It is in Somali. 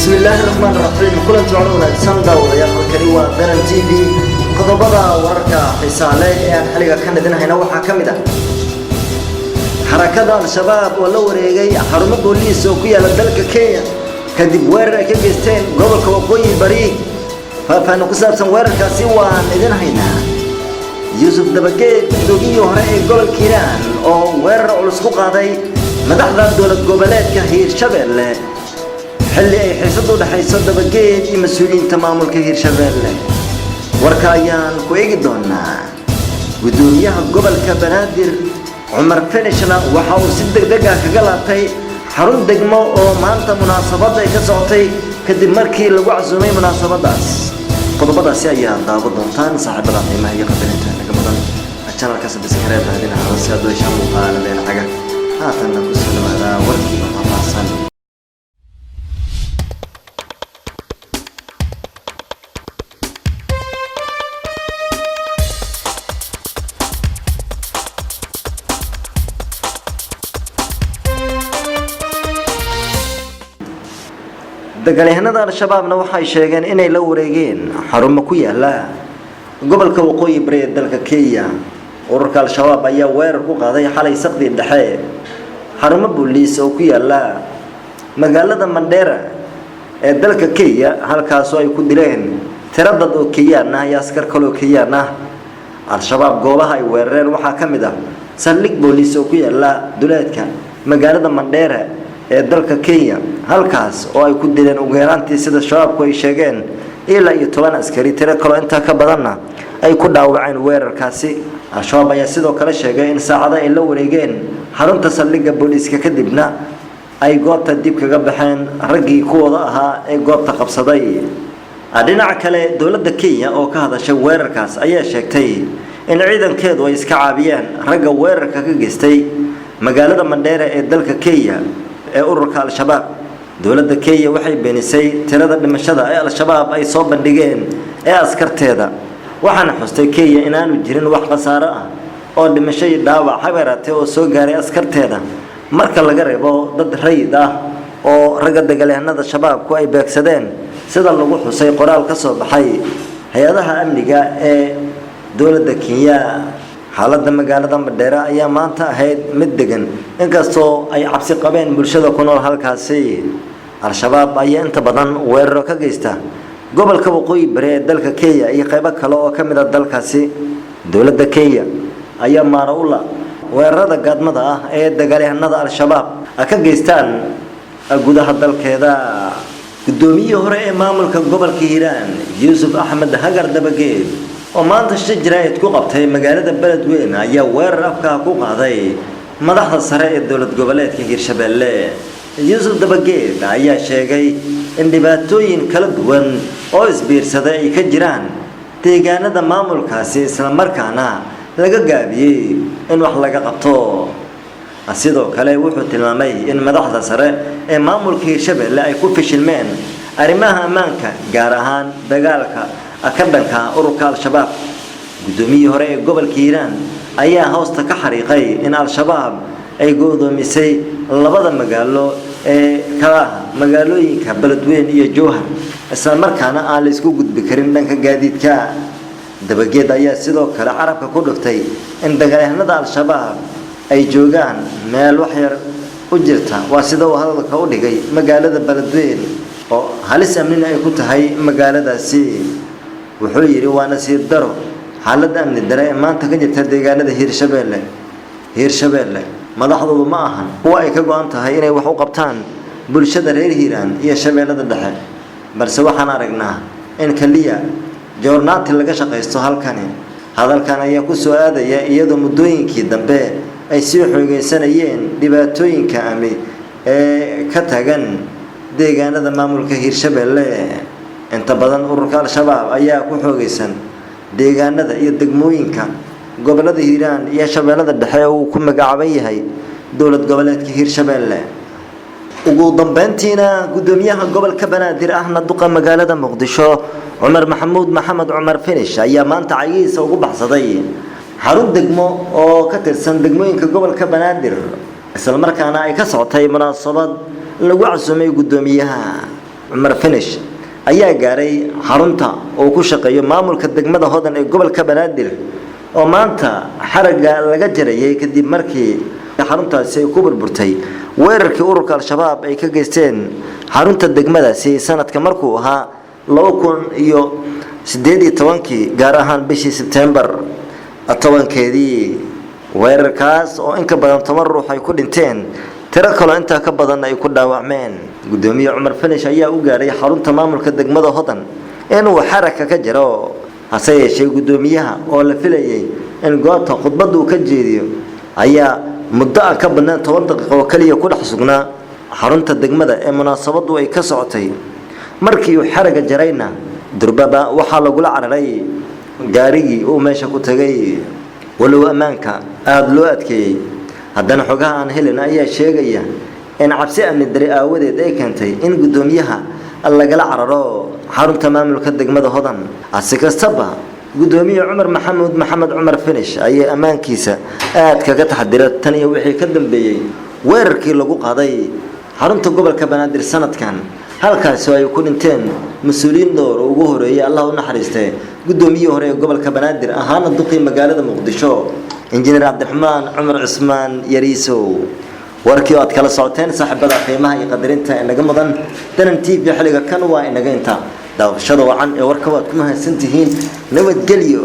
بسم الله الرحمن الرحيم كل تعلمون السنة وياخذ كريوة دنا تي في قضبضة وركا حسالة حلقة كان دنا هنا وحكمده حركة الشباب ولو رجعي حرم بوليس وكيا للدلك كيا كدب ورا كبستين قبل كوكوي بريء فنقصر سنورا كسيوا دنا هنا يوسف دبكي دوغي هراء قبل كيران أو ورا على هذي مدحنا دولة قبلات كهير شبل حلي أي حيصدوا لحيصد دبكي مسؤولين تمام الكهير شبل وركايان كويجدونا ودنياها قبل كبنادر عمر فينشنا وحاول 6 دقائق كقلاتي حرون دقمو أو مانتا مناسبات كسعتي كدب مركي لو عزومي مناسبات داس قضبضة سيئة دابض دونتان صاحب رأي ما هي قبلتها لكمدن الشانل كسب سكريت هذين على سيادو يشامو قال لين حاجة هاتنا بسلم هذا ورقي مطلع dagaalyahanada al-shabaabna waxay sheegeen inay la wareegeen xarumo ku yaala gobolka waqooyi bari ee dalka Kenya ururka al-shabaab ayaa weerar ku qaaday xalay saqdi dhexe xarumo booliis oo ku yaala magaalada Mandera ee dalka Kenya halkaas oo ay ku dileen tiradad oo Kenyan ah iyo askar kale oo Kenyan ah al-shabaab goobaha ay weerareen waxa kamid ah saldhig booliis oo ku yaala duleedka magaalada Mandera ee dalka Kenya halkaas oo ay ku dileen ugu yaraantii sida shabaabku ay sheegeen ilaa iyo 10 askari tiro kale inta ka badanna ay ku dhaawaceen weerarkaasi al-shabaab ayaa sidoo kale sheegay in saacada ay la wareegeen xarunta saldhigga booliiska kadibna ay goobta dib kaga baxeen raggii kuwada ahaa ee goobta qabsaday dhinaca kale dawladda Kenya oo ka hadashay weerarkaas ayaa sheegtay in ciidankeedu ay iska caabiyeen ragga weerarka ka geystay magaalada Mandera ee dalka Kenya ee ururka al-shabaab dawladda Kenya waxay beenisay tirada dhimashada ee al-shabaab ay soo bandhigeen ee askarteeda waxaana xustay Kenya inaanu jirin wax khasaaro ah oo dhimasho iyo dhaawac habeeratay oo soo gaaray askarteeda marka laga reebo dad rayid ah oo ragga dagaalyahanada shabaabku ay beegsadeen sida lagu xusay qoraal ka soo baxay hay'adaha amniga ee dawladda Kenya xaaladda magaalada Mandera ayaa maanta ahayd mid degan inkastoo ay cabsi qabeen bulshada ku nool halkaasi al-shabaab ayaa inta badan weeraro ka geysta gobolka waqooyi bari ee dalka Kenya iyo qaybo kale oo kamid ah dalkaasi dawladda Kenya ayaa maarula weerarada gaadmada ah ee dagaalyahanada al-shabaab ka geystaan gudaha dalkeeda gudoomiye hore ee maamulka gobolka Hiiraan Yuusuf Axmed Hagar Dabageed oo maanta shijraayad ku qabtay magaalada Beledweyne ayaa weerar afka ku qaaday madaxda sare ee dawlad goboleedka Hiirshabelle Yuusuf Dabageed ayaa sheegay in dhibaatooyin kala duwan oo isbiirsaday ay ka jiraan deegaanada maamulkaasi isla markaana laga gaabiyay in wax laga qabto sidoo kale wuxuu tilmaamay in madaxda sare ee maamulka Hiirshabelle ay ku fashilmeen arrimaha ammaanka gaar ahaan dagaalka akadhanka ururka al-shabaab gudoomiye hore ee gobolka Hiiraan ayaa hoosta ka xariiqay in al-shabaab ay go'doomisay labada magaalo ee kala magaalooyinka Beledweyne iyo Jowhar isla markaana aan la isku gudbi karin dhanka gaadiidka Dabageed ayaa sidoo kale carabka ku dhuftay in dagaalyahanada al-shabaab ay joogaan meel wax yar u jirta waa sida uu hadalka u dhigay magaalada Beledweyne oo halis amni ay ku tahay magaaladaasi wuxuu yiri waa nasiib daro xaaladda amni dare ee maanta ka jirta deegaanada Hiirshabelle madaxdoodu ma ahan kuwa ay ka go'an tahay inay wax u qabtaan bulshada reer Hiiraan iyo Shabeellada Dhexe balse waxaan aragnaa in kaliya joornaati laga shaqeysto halkan hadalkan ayaa ku soo aadaya iyadoo muddooyinkii dambe ay sii xoogeysanayeen dhibaatooyinka amni ee ka tagan deegaanada maamulka Hiirshabelle inta badan ururka al-shabaab ayaa ku xoogeysan deegaanada iyo degmooyinka gobolada Hiiraan iyo Shabeellada Dhexe oo ku magacaaban yahay dawlad goboleedka Hiirshabelle ugu dambeyntiina gudoomiyaha gobolka Banaadir ahna duqa magaalada Muqdisho Umar Maxamuud Maxamed Umar Finish ayaa maanta cayiisa ugu baxsaday xarun degmo oo ka tirsan degmooyinka gobolka Banaadir isla markaana ay ka socotay munaasabad lagu casuumay gudoomiyaha Cumar Finish ayaa gaaray xarunta oo ku shaqeeyo maamulka degmada Hodan ee gobolka Banaadir oo maanta xaraga laga jarayay kadib markii xaruntaasi ay ku burburtay weerarkii ururka al-shabaab ay ka geysteen xarunta degmadaasi sanadka markuu ahaa 2018 gaar ahaan bishii September 10keedii weerarkaas oo in ka badan 10 ruux ay ku dhinteen tiro kale inta ka badan ay ku dhaawacmeen gudoomiye Cumar Finish ayaa u gaaray xarunta maamulka degmada Hodan inuu xaraka ka jiro hase yeeshee gudoomiyaha oo la filayay in goobta khudbadu ka jeediyo ayaa muddo ka badan 10 daqiiqo oo kaliya ku dhex sugnaa xarunta degmada ee munaasabadu ay ka socotay markii uu xaraga jarayna durbaba waxaa lagu la cararay gaarigii uu meesha ku tagay walow amaanka aad loo adkeeyay haddana xogaha aan helin ayaa sheegaya in cabsi amni dari aawadeed ay keentay in gudoomiyaha lagala cararo xarunta maamulka degmada Hodan asikastaba gudoomiye Maxamed Cumar Finish ayaa amaankiisa aad kaga taxadiray tan iyo wixii ka dambeeyay weerarkii lagu qaaday xarunta gobolka Banaadir sanadkan halkaas ay ku dhinteen mas'uuliyiin door ugu horeeyay Allah u naxariistay gudoomiye hore ee gobolka Banaadir ahaana duqii magaalada Muqdisho injineer Cabdiraxmaan Cumar Cusmaan Yariisow warkii aad kala socoteen saaxiibada qiimaha iyo qadarinta inaga mudan danan TV xiliga kan waa inaga inta daawashada wacan ee warka waad ku mahadsantihiin nabadgelyo